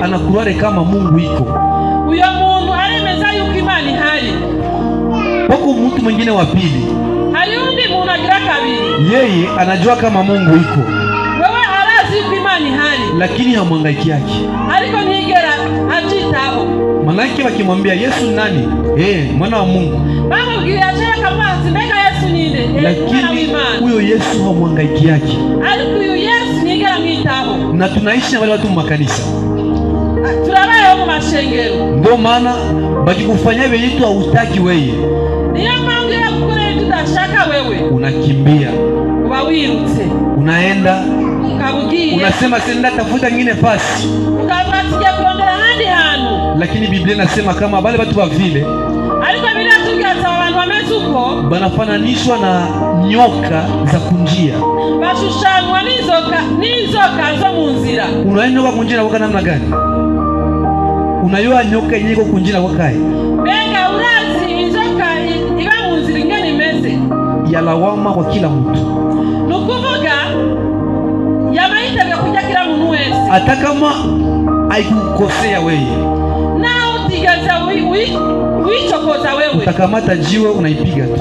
anakuare kama Mungu iko. Uyo muntu aremeza yuko Imana ihari. Wako mtu mwingine wa pili. Hari undi muntu agira kabiri. Yeye anajua kama Mungu iko. Wewe arazi yuko Imana ihari. Lakini hamwangaiki yake. Ariko nigera ajitaho. Malaika wakimwambia Yesu nani? Mwana wa Mungu. Baba ugiye acha kama mbega Yesu ninde. Lakini huyo Yesu hamwangaiki yake. Ariko uyo Yesu nigera mwitaho. Na tunaishi na wale watu makanisa. Turabaye mu mashengero. Ndio maana bakikufanyia vile tu hautaki wewe. Niyo mpamvu ya kukorera tudashaka wewe. Unakimbia. Uba wirutse. Unaenda. Ukabugiye. Unasema senda tafuta nyingine fasi. Ukabatia kuongera handi hanu. Lakini Biblia inasema kama wale watu wa vile. Aliko Biblia tukiacha abantu wamezuko. Banafananishwa na nyoka za kunjia. Bashushanwa nizoka zo munzira. Unaenda kwa kunjia kwa namna gani? Unayoa nyoka yenyewe kwa kunjia kwa kai. Benga urazi inzoka iba munzira ingene imeze. Ya lawama kwa kila mtu. Nukuvuga yamaitebya kujya kila muntu wese. Hata kama haikukosea wewe. Na utigaza wichokoza wewe. Utakamata jiwe unaipiga tu.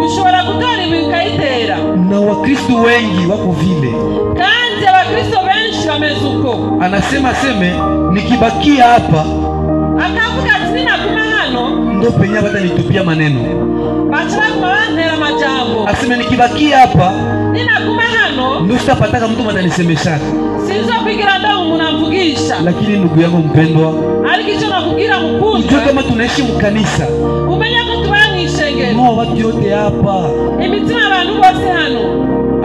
Ushobora gutora ibi ukayitera. Na Wakristo wengi wako vile. Kandi Abakristo benshi bamezuko. Anasema nikibakia hapa akavuga ati ninaguma hano ndo penya batanitupia maneno. Bachara kumabantera majambo. Aseme nikibakia hapa ninaguma hano ndo sitapataka mtu atanisemesha. Sizo kugira ndo umuntu amvugisha. Lakini ndugu yangu mpendwa, alikicho nakugira mkuu. Unajua kama tunaishi mkanisa. Umenya ko tubani ishengero. No watu yote hapa. Imitima abantu bose hano.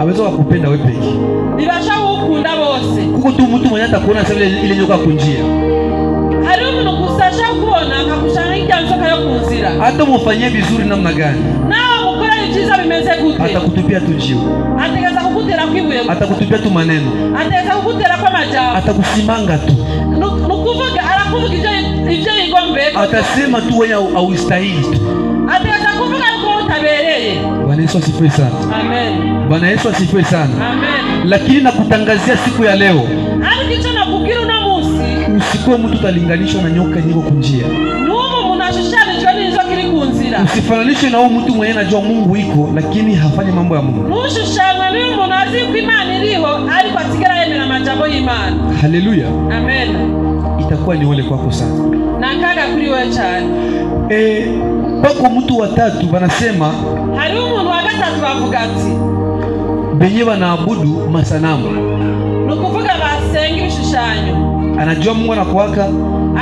Aweza kukupenda wewe peke. Nibasha ukunda bose. Kuko tu mtu mwenye atakuona sababu ile nyoka kunjia. Hari umuntu kusasha kuona akakushana ikanzoka yo kunzira. Hata mufanyie vizuri namna gani? Nao mukora ibyiza bimeze gute? Atakutupia tu jiwe. Ategeza kukutera kwibuye. Atakutupia tu maneno. Ategeza kukutera kwa majambo. Atakusimanga tu. Nukuvuga arakuvuga ivyo yigombe. Atasema tu wewe haustahili tu. Ategeza kuvuga ko utabereye. Bwana Yesu asifiwe sana. Amen. Bwana Yesu asifiwe sana. Amen. Lakini nakutangazia siku ya leo. Alikicho nakugira una musi. Usikuwe mtu utalinganishwa na nyoka niko kunjia. Numu munashushanijwe n'inzoka iri kunzira. Usifananishe na huyo mtu mwenye anajua Mungu iko lakini hafanyi mambo ya Mungu. Nushushanwa n'uyu muntu azi ko Imana iriho ariko atigera yemera amajambo y'Imana. Haleluya. Amen. Itakuwa ni ole kwako sana. Nakaga kuri wewe cyane. Bako mtu watatu wanasema hari umuntu wa gatatu bavuga ati benye wanaabudu masanamu. Nukuvuga basenga ibishushanyo. Anajua Mungu anakuwaka.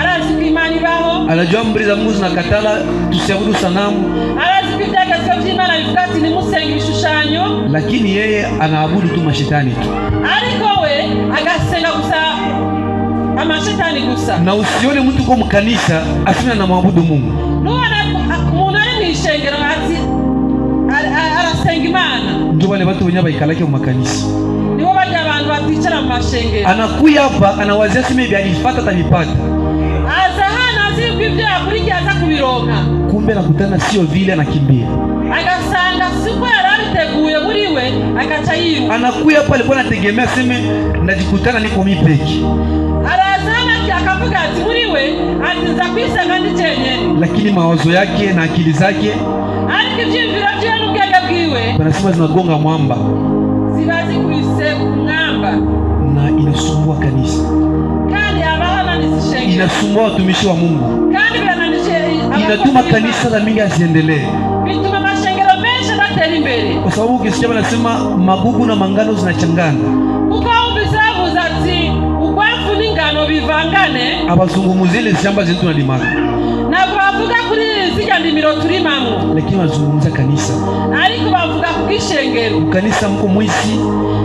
Arazi ko Imana ibaho. Anajua amri za Mungu zinakatala tusiabudu sanamu. Arazi ko ibyagezweho by'Imana bivuga ati nimusenga ibishushanyo. Lakini yeye anaabudu tu mashetani tu. Ariko we agasenga gusa amashetani gusa. Na usione mtu kwa mkanisa asina na maabudu Mungu. Nuwana umuntu ari mwishengero ati arasenga Imana. Ndio wale watu wenye baikalake mu makanisa. Nibo bajya abantu baticara mu mashengero. Anakuya hapa anawazia sime bya nifata tabipata. Azahana azibwa ibyo yakurikiye aza kubironka. Kumbe nakutana sio vile anakimbia. Agasanga siku yarabiteguye muri we akaca yiruka. Anakuya hapa alikuwa anategemea sime ndajikutana niko mimi peke. Arazana akavuga ati muri we ati nza kwisanga ndi cyenyene. Lakini mawazo yake na akili zake ariko ivyumviro byo n'ubwenge bwiwe wanasema zinagonga mwamba. Zibazi kuise mwamba. Na inasumbua kanisa. Kandi abana nisishenge. Inasumbua watumishi wa Mungu. Kandi bananishe. Inatuma kanisa la mingi asiendelee. Bituma mashengero menshi adatera imbere. Kwa sababu ukisikia wanasema magugu na mangano zinachangana. Uko umbisabuza ati ukwafu n'ingano bivangane. Abazungumuzile ile shamba zetu na limaka. Na bavuga kuri zija ndimiro turimamo. Lakini wazungumza kanisa. Ariko bavuga kukishengero. Kanisa mko mwisi.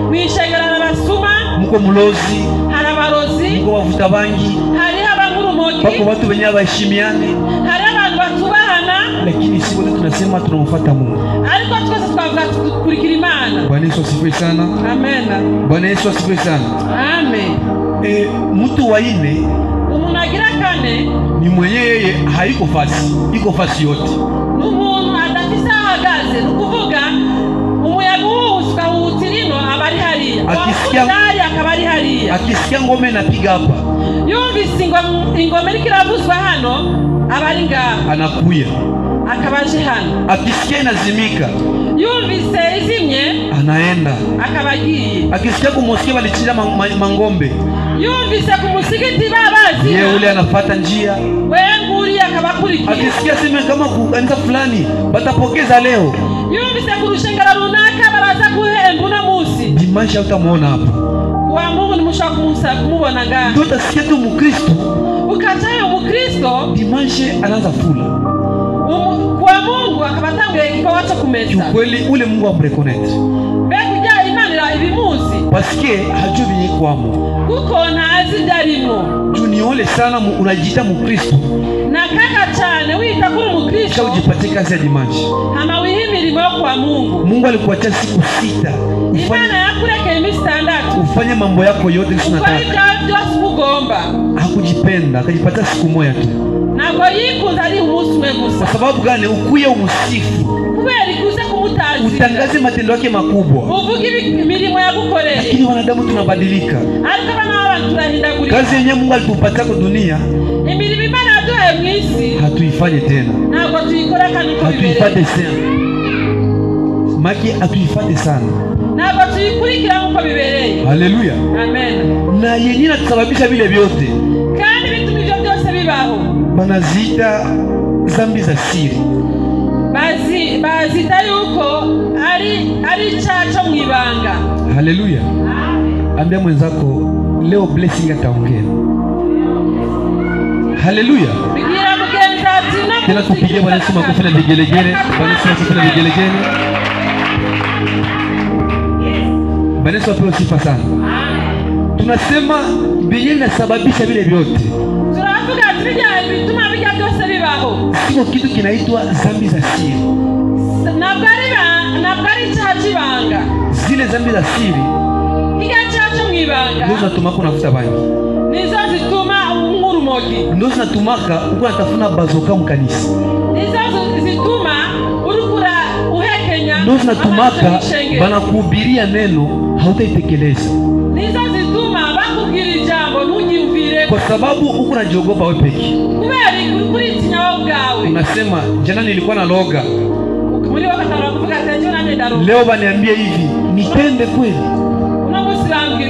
Mwishengero n'abasuma. Mko mulozi. Harabarozi. Mko wavuta bangi. Hari abangurumoki. Bako watu wenye baheshimiane. Hari abantu batubahana. Lakini sisi wote tunasema tunamfuata Mungu. Ariko twese twavuga tukurikira Imana. Bwana Yesu asifiwe sana. Amen. Bwana Yesu asifiwe sana. Amen. Mtu wa ine umuntu agira kane ni mwenye yeye haiko fasi, iko fasi yote. N'umuntu adafisa ahagaze nukuvuga umuyaga uhusuka uhutirino abari hariya. Akisikia akabari hariya. Akisikia ngome inapiga hapa, yumvise ingoma iriko iravuzwa hano, abari ngaho anakuya. Akabaje hano. Akisikia inazimika, yumvise izimye, anaenda. Akabagiye. Akisikia kumosikia balichinja mangombe, yumvise ku musigiti babazi, yeye ule anafuata njia, wenguri akabakurikira. Akisikia sema kama kuanza fulani batapokeza leo, yumvise ku rushengero runaka baraza guhemba uno munsi, dimanche utamuona hapo. Kwa Mungu nimushaka kumubona ngaho. Ndio utasikia tu Mkristo, ukajayo Mkristo, dimanche anaanza fula. Kwa Mungu akabatanguye ikiwa cyo kumeza. Kweli ule Mungu amreconnect. Bekujya Imana ibimuzi. Paske hajui binyi kwamo. Kuko ntazi ndarimo. Juniole sana unajiita Mkristo. Na kaka cyane wita kuri Mkristo. Kisha ujipatie kazi ya dimanche. Hama wihimirimo kwa Mungu. Mungu alikuacha siku 6. Imana yakureke iminsi 6. Ufanye mambo yako yote unataka. Kwa byose kugomba. Hakujipenda, akajipatia siku moja tu. Nago yikunza ari umunsi umwe gusa. Kwa sababu gani? Ukuye umusifu. Kubera ikuze kumutazi. Utangaze matendo yake makubwa. Uvuge imirimo yagukoreye. Lakini wanadamu tunabadilika. Ariko bana abantu turahindagurika. Kazi yenyewe Mungu alitupatia kwa dunia, imirimo Imana yaduhaye mu isi, hatuifanye tena. Ntabwo tuyikora kandi uko bibereye. Hatuifate sana. Maki hatuifate sana. Ntabwo tuyikurikira uko bibereye. Haleluya. Amen. Na yenyewe natusababisha vile vyote. Kandi bituma ibyo byose bibaho. Banazita zambi za siri. Bazita yuko ari chacho mwibanga. Haleluya. Ambia mwenzako leo blessing ataongea. Haleluya. Bigira mugenza ati na tena tupigie Bwana Yesu makofi na vigelegele. Bwana Yesu makofi na vigelegele. Bwana Yesu apewe sifa sana. Tunasema biye inasababisha vile vyote. Turavuga ati bituma bijya byose bibaho. Sio kitu kinaitwa zambi za siri. Nabari chachi banga. Zile zambi za siri Iga chacho mwibanga. ndio zinatumaka unafuta bangi. Nizo zituma umurumogi. Ndio zinatumaka uko unatafuna bazoka mkanisa. Nizo zituma urukura uhekenya. Ndio zinatumaka banakuhubiria neno hautaitekeleza. Nizo zituma bakubwira jambo ntugimvire. Kwa sababu uko unajiogopa wewe peke. Kubera kuri tinyawo bwawe. Unasema jana nilikuwa na loga. Muri wakatara kuvuga ati na ndaro. Leo baniambie hivi, nitende kweli? Unamusirangi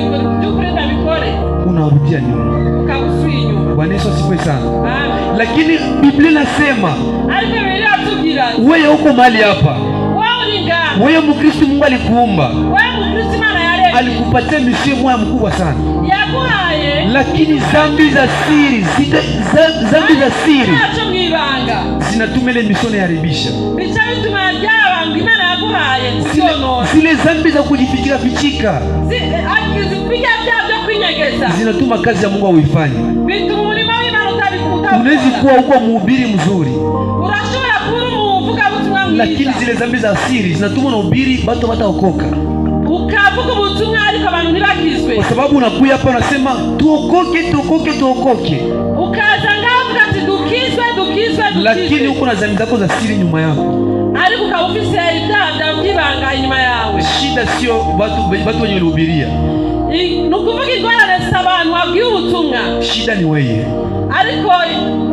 dukure ndabikore. Unarudia nyuma. Ukabusui nyuma. Bwana Yesu asifiwe sana. Amen. Lakini Biblia inasema alikuwa Biblia atugira. Wewe uko mahali hapa. Wao ni ngani? Wewe Mkristo Mungu alikuumba. Wewe Mkristo maana yale. Alikupatia misio moja mkubwa sana. Yakuhaye. Lakini zambi za siri, zambi za siri Chacho mwibanga. zinatuma ile misione haribisha. Bicha bituma y'abantu Imana yaguhaye kusono. Zile zambi za kujifichika fichika. Akizipiga byo kwinyegeza. Zinatuma kazi ya Mungu uifanye. Bituma umurimo w'Imana utabikuta. Unaweza kuwa uko mhubiri mzuri. Urashobora kuba umuvuga butumwa mwiza. Lakini zile zambi za siri zinatuma na ubiri watu wataokoka. Ukavuga ubutumwa ariko abantu ntibakizwe. Kwa sababu unakuja hapa unasema tuokoke. Ukaza ngavuga ati dukizwe. Lakini uko na zambi zako za siri nyuma yako. Ariko ukaba ufise ibyaha by'ibanga inyuma yawe. Shida sio watu wenye ulihubiria. Nukuvuga ingorane z'abantu wabwiye ubutumwa. Shida ni wewe. Ariko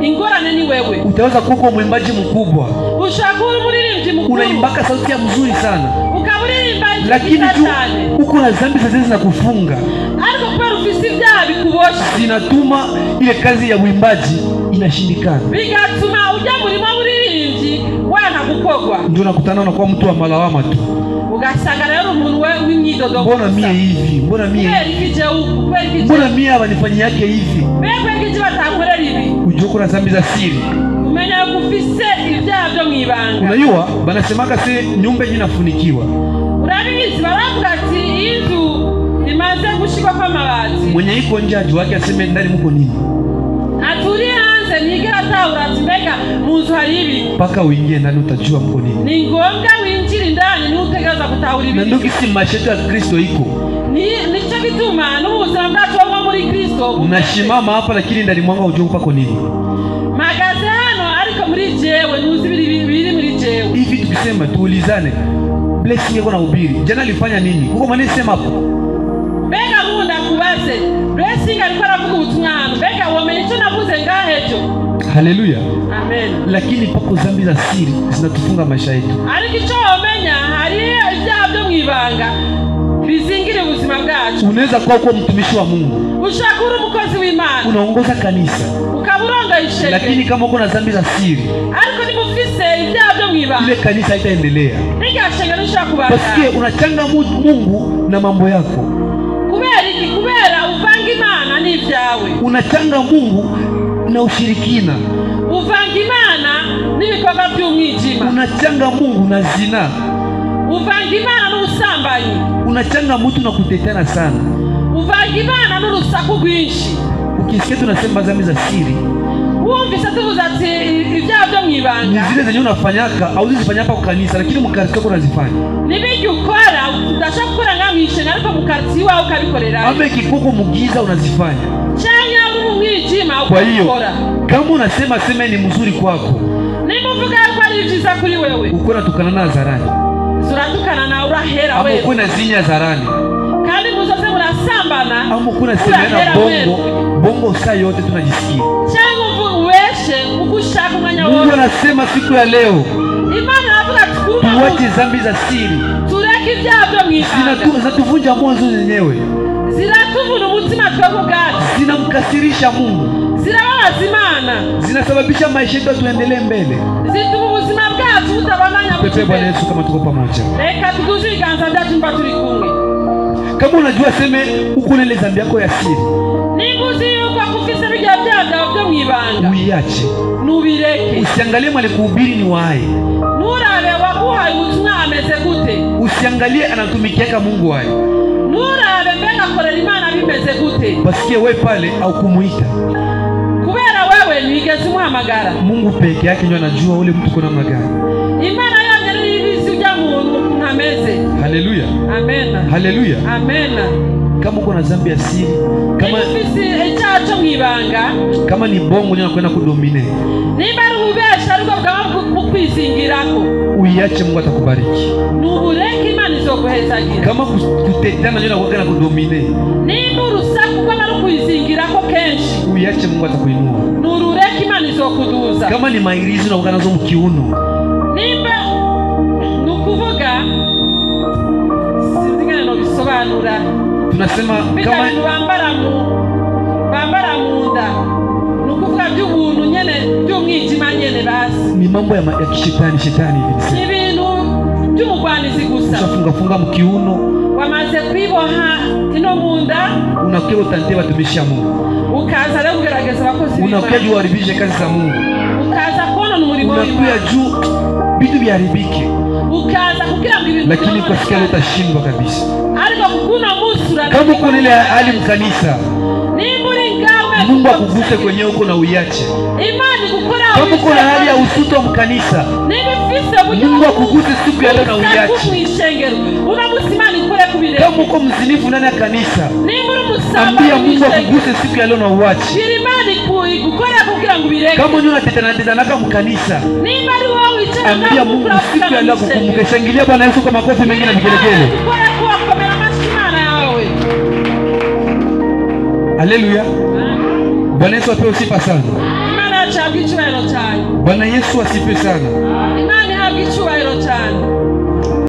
ingorane ni wewe. Utaweza kuwa mwimbaji mkubwa. Ushaka kuba umuririmbyi mukuru. Unaimbaka sauti ya mzuri sana. Ukaburirimba lakini tu uko na zambi sasa zinakufunga. Ariko kubera ufise ibyaha bikubosha. Zinatuma ile kazi ya uimbaji inashindikana. Bigatuma ujya murimo buririmbyi wana gukogwa. Ndio nakutana unakuwa mtu wa malawama tu. Ugasanga rero umuntu w'imyidodo. Mbona mie hivi? Mbona mie hivi? Mbona mie abanifanyia yake hivi? Bebe kije batakorera ibi. Ujoko na zambi za siri. Umenya kufise ibyaha byo mwibanga. Unajua banasemaka se nyumba inafunikiwa. Urabizi baravuga ati inzu imaze gushikwa kwa mabati. Mwenye iko nje aje wake aseme ndani mko nini? Aturi hanze nigera taura timbeka munzu hari ibi. Paka uingie ndani utajua mko nini. Ni ngombwa winjira ndani ni utegaza kutaura ibi. Na ndio kisi masheto ya Kristo iko. Nicho bituma n'ubuzima bwacu bwo muri Kristo. Unashimama hapa lakini ndani mwanga ujue pako nini. Magaze hano ariko muri jewe nuzi biri muri jewe. Hivi tukisema tuulizane. Blessing yako na ubiri. Jana alifanya nini? Uko mwana sema hapo. Bega munda mbaze blessing alikuwa anavuga ubutumwa mbega wamenye icyo navuze ngahejo. Haleluya. Amen. Lakini pako dhambi za siri zinatufunga maisha yetu. Ariko icyo wamenya hari ibyaha byo mwibanga bizingire ubuzima bwacu. Unaweza kuwa mtumishi wa Mungu, ushakura umukozi w'Imana, unaongoza kanisa, ukaburonga isheke, lakini kama uko na dhambi za siri, ariko ni mufise ibyaha byo mwibanga, ile kanisa haitaendelea. nigashenge nishakubaka. Basikie unachanga Mungu na mambo yako. Kubera iki? Kubera uvanga Imana n'ibyawe. Unachanga Mungu na ushirikina. Uvanga Imana n'ibikorwa by'umwijima. Unachanga Mungu na zina. Uvanga Imana n'ubusambanyi. Unachanga mtu na kutetana sana. Uvanga Imana n'urusaku rwinshi. Ukisikia tunasema dhambi za siri, wumvise tuvuze ati ibyaha byo mwibanga, ni zile zenye unafanyaka au zifanya hapa kwa kanisa, lakini mkarisi wako unazifanya. Nibiki ukora udashaka gukora ngamwishe ariko mukarisi wawe ukabikorera. Ame kikuko mugiza unazifanya. Cyanya uri mwijima Kwa hiyo kama unasema sema ni mzuri kwako, nimuvuga ko ari byiza kuri wewe, uko natukana na hadharani, zuratukana na urahera wewe, uko na zinya hadharani, kandi muzoze murasambana, au uko na sema na bongo saa yote tunajisikia. Cyangwa uweshe ukushaka umwanya wote. Mungu anasema siku ya leo Imana avuga tukuru tuache dhambi za siri. Tureke ibyaha byo mwibanga. Zinatuvunja moyo zenyewe. Ziratuvuna umutima twebwe bwacu. Zinamkasirisha Mungu. Zirababaza Imana. Zinasababisha maisha yetu tuendelee mbele. Zituma ubuzima bwacu butabandanya buke. Pepe Bwana Yesu kama tuko pamoja. Reka tuguze ibiganza byacu mba turi kumwe. Kama unajua seme uko na ile dhambi yako ya siri, nimbuzi yuko kufisa bijya byaha byo mwibanga, uiache. Nubireke. Usiangalie mwale kuhubiri ni wae. Nurabe wakuhaye ubutumwa ameze gute. Usiangalie anatumikiaka Mungu wae. Nurabe mbega korera Imana bimeze gute. Basikie wewe pale au kumuita. Kubera wewe nigeze muhamagara. Mungu peke yake ndiye anajua ule mtu kuna namna gani. Imana yonyine nibizi ujya muntu ntameze. Haleluya. Amen. Haleluya. Amen. Kama uko na dhambi ya siri, kama icyaha mwibanga, kama ni bongo ndio unakwenda kudomine, niba ari ubesha ariko bwa kwizingirako, uiache, Mungu atakubariki. Nubureke Imana izoguhezagira. Kama kutetana ndio unakwenda kudomine, niba urusaku kama ari kwizingirako kenshi, uiache, Mungu atakuinua. Nurureke Imana izokuduza. Kama ni mairizi unakwenda nazo mkiuno, niba nukuvuga sinzigane no bisobanura. Tunasema kama bambara munda nukuvuga by'ubuntu nyene by'umwijima nyene basi, ni mambo ya kishetani hivi. Ni ibintu by'umugwanizi gusa. Funga mkiuno, wamaze kwiboha ino munda, unakuwa utante batumishi ya Mungu, ukaza rero kugerageza abakozi b'Imana, unakuwa juu haribishe kazi za Mungu, ukaza kuona umurimo w'Imana, unakuwa juu vitu viharibike, ukaza kugira ngo ibintu, lakini kwa sikia utashindwa kabisa. Ariko kuna musura kama uko ile hali mkanisa, Mungu akuguse kwenye uko na uiache. Imani gukora kama uko na hali ya usuto mkanisa, Mungu akuguse siku ya leo na uiache. Kama uko mzinifu ndani ya kanisa, ambia Mungu akuguse siku ya leo na uache. Kama unyo unatetana kwa mkanisa, ambia Mungu siku ya leo kukumbuke. Shangilia Bwana Yesu kwa makofi mengi na vigelegele. Haleluya. Bwana Yesu apewe sifa sana. Imana yacu icyubahiro cyane. Bwana Yesu asifiwe sana. Imana ihabwa icyubahiro cyane.